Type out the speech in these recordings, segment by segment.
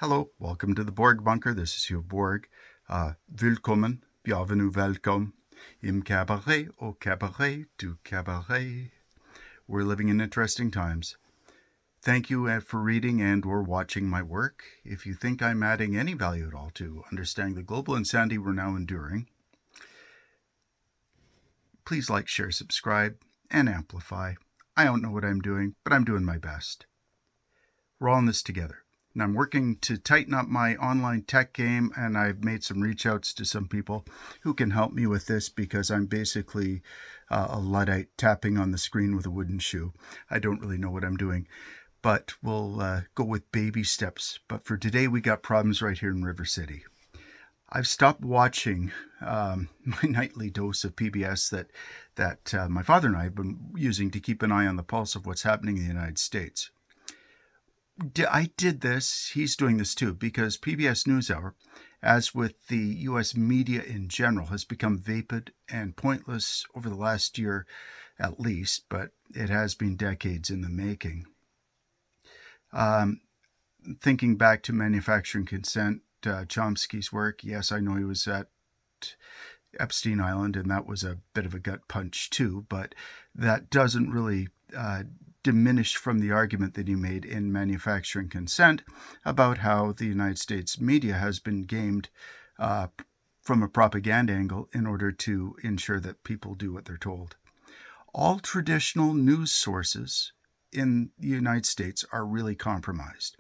Hello, welcome to the Borg Bunker. This is Hugh Borg. Willkommen, bienvenue, welcome, im cabaret, au cabaret, du cabaret. We're living in interesting times. Thank you for reading and or watching my work. If you think I'm adding any value at all to understanding the global insanity we're now enduring, please like, share, subscribe, and amplify. I don't know what I'm doing, but I'm doing my best. We're all in this together. And I'm working to tighten up my online tech game, and I've made some reach outs to some people who can help me with this because I'm basically a Luddite tapping on the screen with a wooden shoe. I don't really know what I'm doing, but we'll go with baby steps. But for today, we got problems right here in River City. I've stopped watching my nightly dose of PBS that my father and I have been using to keep an eye on the pulse of what's happening in the United States. I did this, he's doing this too, because PBS NewsHour, as with the U.S. media in general, has become vapid and pointless over the last year at least, but it has been decades in the making. Thinking back to Manufacturing Consent, Chomsky's work, yes, I know he was at Epstein Island, and that was a bit of a gut punch too, but that doesn't really diminish from the argument that he made in Manufacturing Consent about how the United States media has been gamed from a propaganda angle in order to ensure that people do what they're told. All traditional news sources in the United States are really compromised,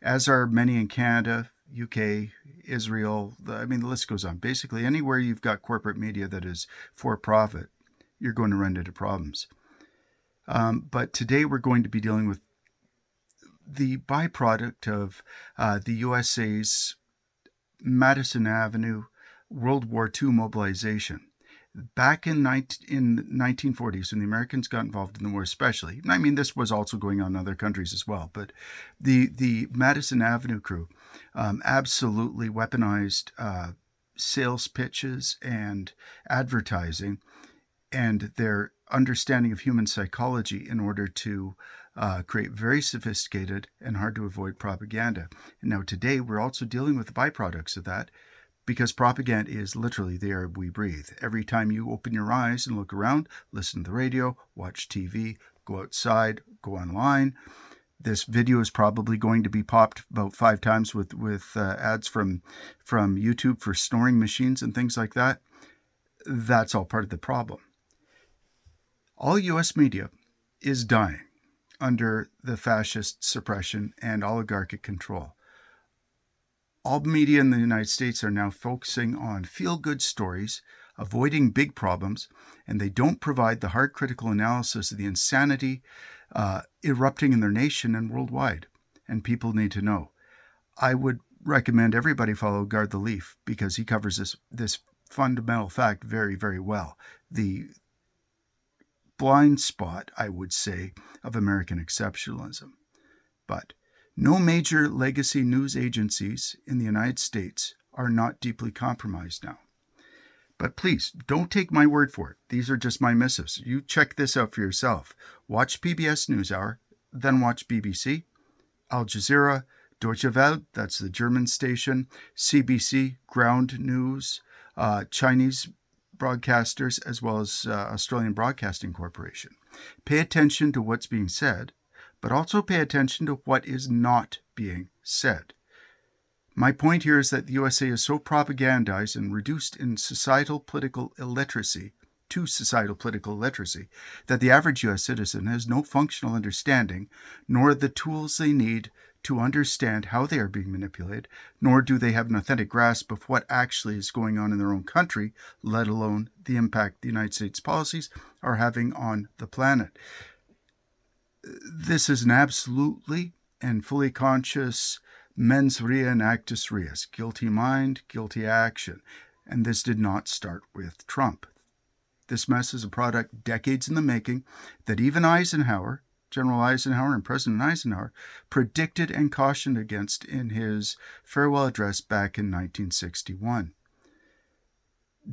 as are many in Canada, UK, Israel. The list goes on. Basically, anywhere you've got corporate media that is for profit, you're going to run into problems. But today we're going to be dealing with the byproduct of the USA's Madison Avenue World War II mobilization. Back in 1940s, when the Americans got involved in the war especially, this was also going on in other countries as well, but the Madison Avenue crew absolutely weaponized sales pitches and advertising and their understanding of human psychology in order to create very sophisticated and hard to avoid propaganda. And now today we're also dealing with the byproducts of that, because propaganda is literally the air we breathe. Every time you open your eyes and look around, listen to the radio, watch TV, go outside, go online, this video is probably going to be popped about 5 times with ads from YouTube for snoring machines and things like that. That's all part of the problem. All U.S. media is dying under the fascist suppression and oligarchic control. All media in the United States are now focusing on feel-good stories, avoiding big problems, and they don't provide the hard critical analysis of the insanity erupting in their nation and worldwide. And people need to know. I would recommend everybody follow Guard the Leaf, because he covers this fundamental fact very, very well. The blind spot, I would say, of American exceptionalism. But no major legacy news agencies in the United States are not deeply compromised now. But please, don't take my word for it. These are just my missives. You check this out for yourself. Watch PBS NewsHour, then watch BBC, Al Jazeera, Deutsche Welle, that's the German station, CBC, Ground News, Chinese broadcasters, as well as Australian Broadcasting Corporation. Pay attention to what's being said, but also pay attention to what is not being said. My point here is that the USA is so propagandized and reduced in societal political illiteracy that the average U.S. citizen has no functional understanding, nor the tools they need to understand how they are being manipulated, nor do they have an authentic grasp of what actually is going on in their own country, let alone the impact the United States policies are having on the planet. This is an absolutely and fully conscious mens rea and actus reus, guilty mind, guilty action. And this did not start with Trump. This mess is a product decades in the making that even Eisenhower, General Eisenhower and President Eisenhower, predicted and cautioned against in his farewell address back in 1961.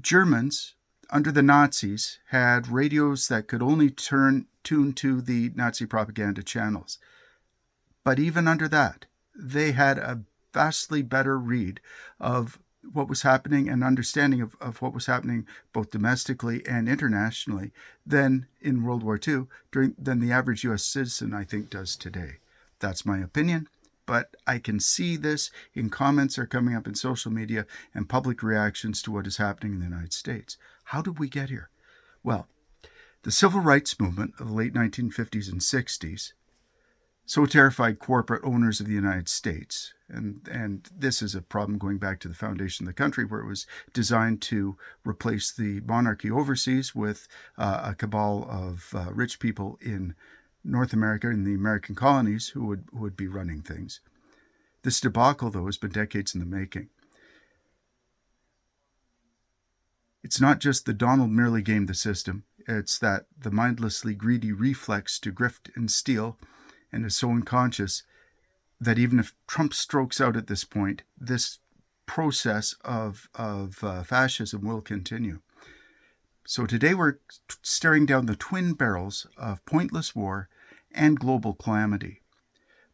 Germans, under the Nazis, had radios that could only tune to the Nazi propaganda channels. But even under that, they had a vastly better read of what was happening and understanding of what was happening both domestically and internationally than in World War II than the average U.S. citizen, I think, does today. That's my opinion, but I can see this in comments are coming up in social media and public reactions to what is happening in the United States. How did we get here? Well, the civil rights movement of the late 1950s and 60s so terrified corporate owners of the United States, and this is a problem going back to the foundation of the country, where it was designed to replace the monarchy overseas with a cabal of rich people in North America and the American colonies who would be running things. This debacle, though, has been decades in the making. It's not just that Donald merely gamed the system, it's that the mindlessly greedy reflex to grift and steal and is so unconscious that even if Trump strokes out at this point, this process of fascism will continue. So today we're staring down the twin barrels of pointless war and global calamity.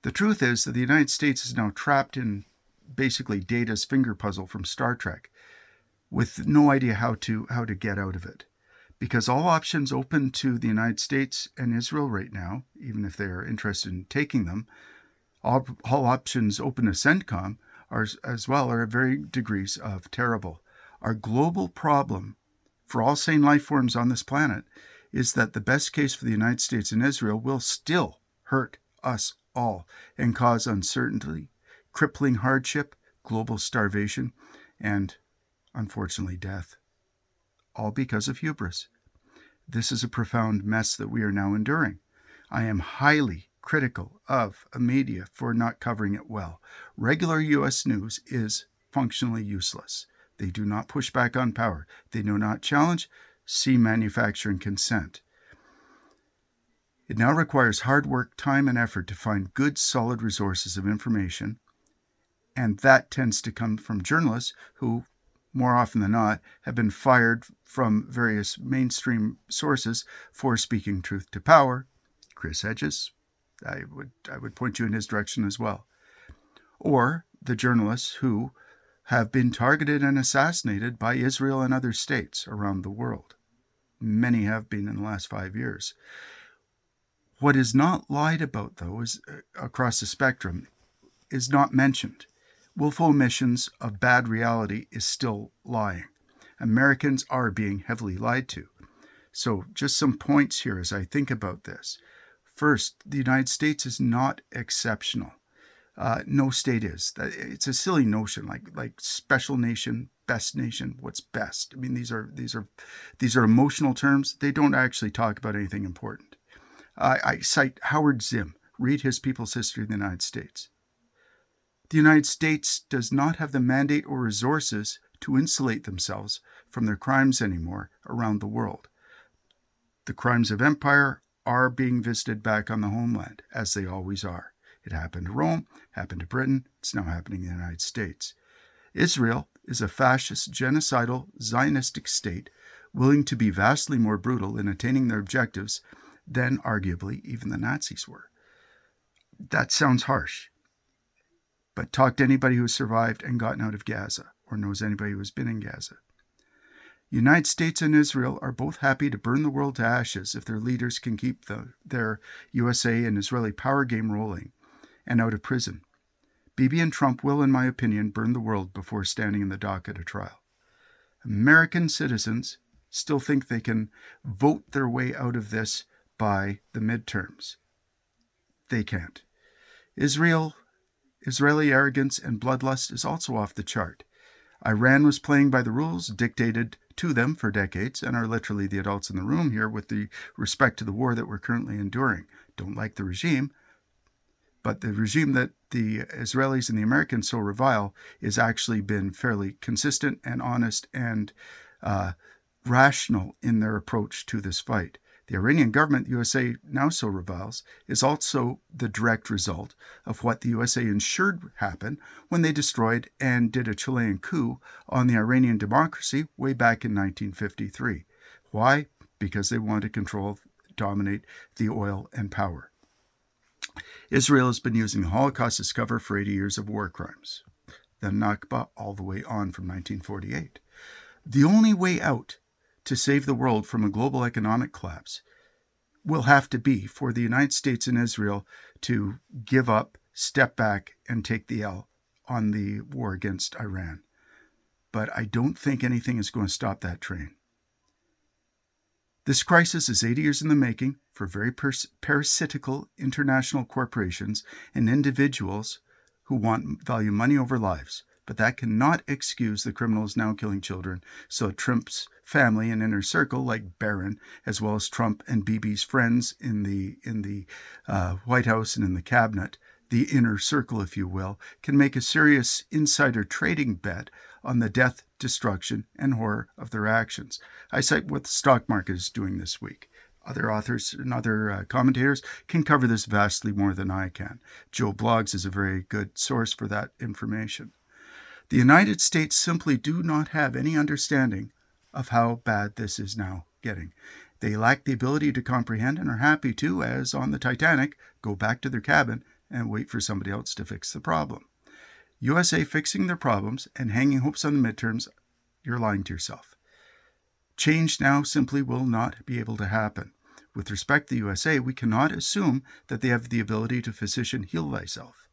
The truth is that the United States is now trapped in basically Data's finger puzzle from Star Trek, with no idea how to get out of it. Because all options open to the United States and Israel right now, even if they are interested in taking them, all options open to CENTCOM are varying degrees of terrible. Our global problem for all sane life forms on this planet is that the best case for the United States and Israel will still hurt us all and cause uncertainty, crippling hardship, global starvation, and, unfortunately, death. All because of hubris. This is a profound mess that we are now enduring. I am highly critical of a media for not covering it well. Regular U.S. news is functionally useless. They do not push back on power. They do not challenge. See manufacturing consent. It now requires hard work, time, and effort to find good, solid resources of information, and that tends to come from journalists who, more often than not, have been fired from various mainstream sources for speaking truth to power. Chris Hedges, I would point you in his direction as well. Or the journalists who have been targeted and assassinated by Israel and other states around the world. Many have been in the last 5 years. What is not lied about, though, is across the spectrum, is not mentioned. Willful omissions of bad reality is still lying. Americans are being heavily lied to. So just some points here as I think about this. First, the United States is not exceptional. No state is. It's a silly notion, like special nation, best nation. What's best? I mean, these are emotional terms. They don't actually talk about anything important. I cite Howard Zinn. Read his People's History of the United States. The United States does not have the mandate or resources to insulate themselves from their crimes anymore around the world. The crimes of empire are being visited back on the homeland, as they always are. It happened to Rome, happened to Britain, it's now happening in the United States. Israel is a fascist, genocidal, Zionistic state willing to be vastly more brutal in attaining their objectives than, arguably, even the Nazis were. That sounds harsh. But talk to anybody who has survived and gotten out of Gaza, or knows anybody who has been in Gaza. United States and Israel are both happy to burn the world to ashes if their leaders can keep their USA and Israeli power game rolling and out of prison. Bibi and Trump will, in my opinion, burn the world before standing in the dock at a trial. American citizens still think they can vote their way out of this by the midterms. They can't. Israeli arrogance and bloodlust is also off the chart. Iran was playing by the rules dictated to them for decades and are literally the adults in the room here with the respect to the war that we're currently enduring. Don't like the regime, but the regime that the Israelis and the Americans so revile has actually been fairly consistent and honest and rational in their approach to this fight. The Iranian government the USA now so reviles is also the direct result of what the USA ensured would happen when they destroyed and did a Chilean coup on the Iranian democracy way back in 1953. Why? Because they wanted to control, dominate the oil and power. Israel has been using the Holocaust as cover for 80 years of war crimes. the Nakba all the way on from 1948. The only way out to save the world from a global economic collapse will have to be for the United States and Israel to give up, step back, and take the L on the war against Iran. But I don't think anything is going to stop that train. This crisis is 80 years in the making for very parasitical international corporations and individuals who value money over lives. But that cannot excuse the criminals now killing children, so Trump's family and inner circle, like Barron, as well as Trump and Bibi's friends in the White House and in the cabinet, the inner circle, if you will, can make a serious insider trading bet on the death, destruction, and horror of their actions. I cite what the stock market is doing this week. Other authors and other commentators can cover this vastly more than I can. Joe Blogs is a very good source for that information. The United States simply do not have any understanding of how bad this is now getting. They lack the ability to comprehend and are happy to, as on the Titanic, go back to their cabin and wait for somebody else to fix the problem. USA fixing their problems and hanging hopes on the midterms, you're lying to yourself. Change now simply will not be able to happen. With respect to the USA, we cannot assume that they have the ability to physician heal thyself.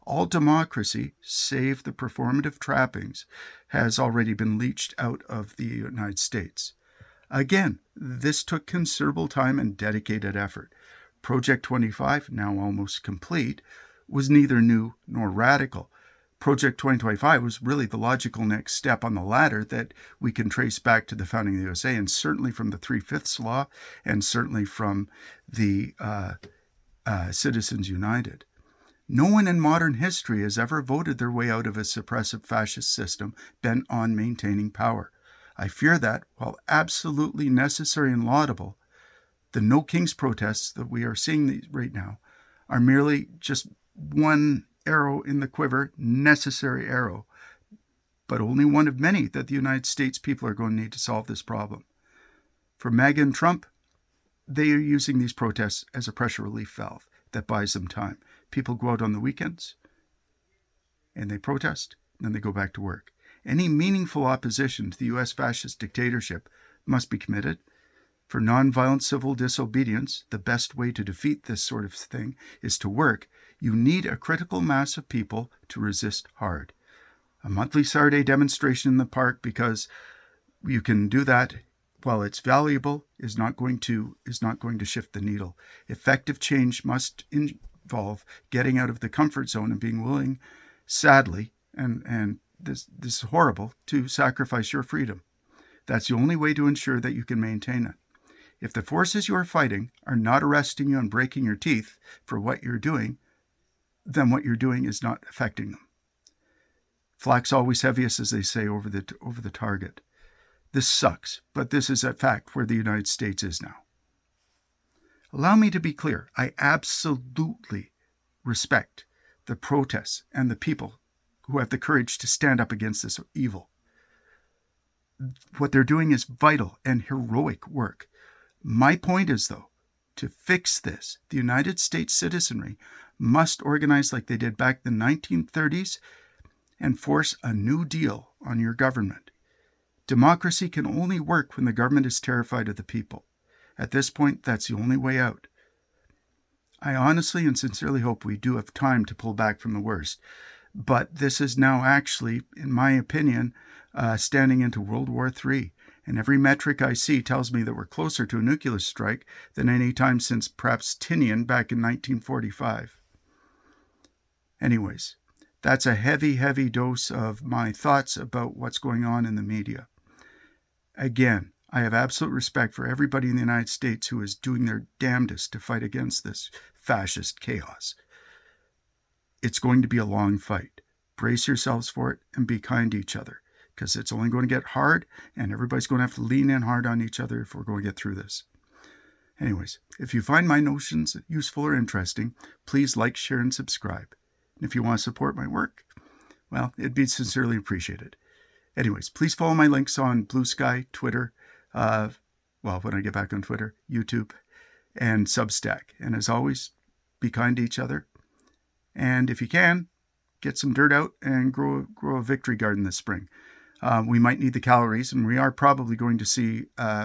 All democracy, save the performative trappings, has already been leached out of the United States. Again, this took considerable time and dedicated effort. Project 25, now almost complete, was neither new nor radical. Project 2025 was really the logical next step on the ladder that we can trace back to the founding of the USA, and certainly from the 3/5 Law, and certainly from the Citizens United. No one in modern history has ever voted their way out of a suppressive fascist system bent on maintaining power. I fear that, while absolutely necessary and laudable, the No Kings protests that we are seeing right now are merely just one arrow in the quiver, necessary arrow, but only one of many that the United States people are going to need to solve this problem. For MAGA and Trump, they are using these protests as a pressure relief valve that buys them time. People go out on the weekends and they protest, and then they go back to work. Any meaningful opposition to the U.S. fascist dictatorship must be committed. For nonviolent civil disobedience, the best way to defeat this sort of thing is to work. You need a critical mass of people to resist hard. A monthly Saturday demonstration in the park, because you can do that while it's valuable, is not going to shift the needle. Effective change must involve getting out of the comfort zone and being willing, sadly, and this is horrible, to sacrifice your freedom. That's the only way to ensure that you can maintain it. If the forces you are fighting are not arresting you and breaking your teeth for what you're doing, then what you're doing is not affecting them. Flak's always heaviest, as they say, over the target. This sucks, but this is a fact where the United States is now. Allow me to be clear. I absolutely respect the protests and the people who have the courage to stand up against this evil. What they're doing is vital and heroic work. My point is, though, to fix this, the United States citizenry must organize like they did back in the 1930s and force a new deal on your government. Democracy can only work when the government is terrified of the people. At this point, that's the only way out. I honestly and sincerely hope we do have time to pull back from the worst. But this is now actually, in my opinion, standing into World War III. And every metric I see tells me that we're closer to a nuclear strike than any time since perhaps Tinian back in 1945. Anyways, that's a heavy, heavy dose of my thoughts about what's going on in the media. Again, I have absolute respect for everybody in the United States who is doing their damnedest to fight against this fascist chaos. It's going to be a long fight. Brace yourselves for it and be kind to each other, because it's only going to get hard, and everybody's going to have to lean in hard on each other if we're going to get through this. Anyways, if you find my notions useful or interesting, please like, share, and subscribe. And if you want to support my work, well, it'd be sincerely appreciated. Anyways, please follow my links on Blue Sky, Twitter, when I get back on Twitter, YouTube, and Substack. And as always, be kind to each other. And if you can, get some dirt out and grow a victory garden this spring. We might need the calories, and we are probably going to see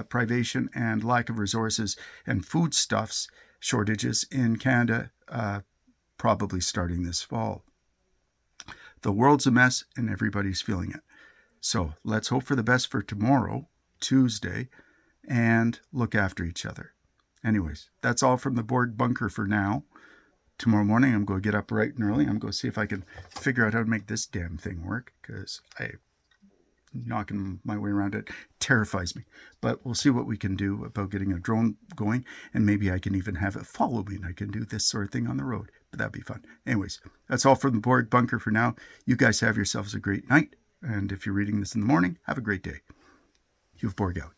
privation and lack of resources and foodstuffs shortages in Canada probably starting this fall. The world's a mess and everybody's feeling it. So let's hope for the best for tomorrow, Tuesday, and look after each other. Anyways, that's all from the Borg bunker for now. Tomorrow morning, I'm going to get up bright and early. I'm going to see if I can figure out how to make this damn thing work, because knocking my way around it terrifies me. But we'll see what we can do about getting a drone going, and maybe I can even have it follow me and I can do this sort of thing on the road. But that'd be fun. Anyways, that's all from the Borg bunker for now. You guys have yourselves a great night, and if you're reading this in the morning, have a great day. You've Borg out.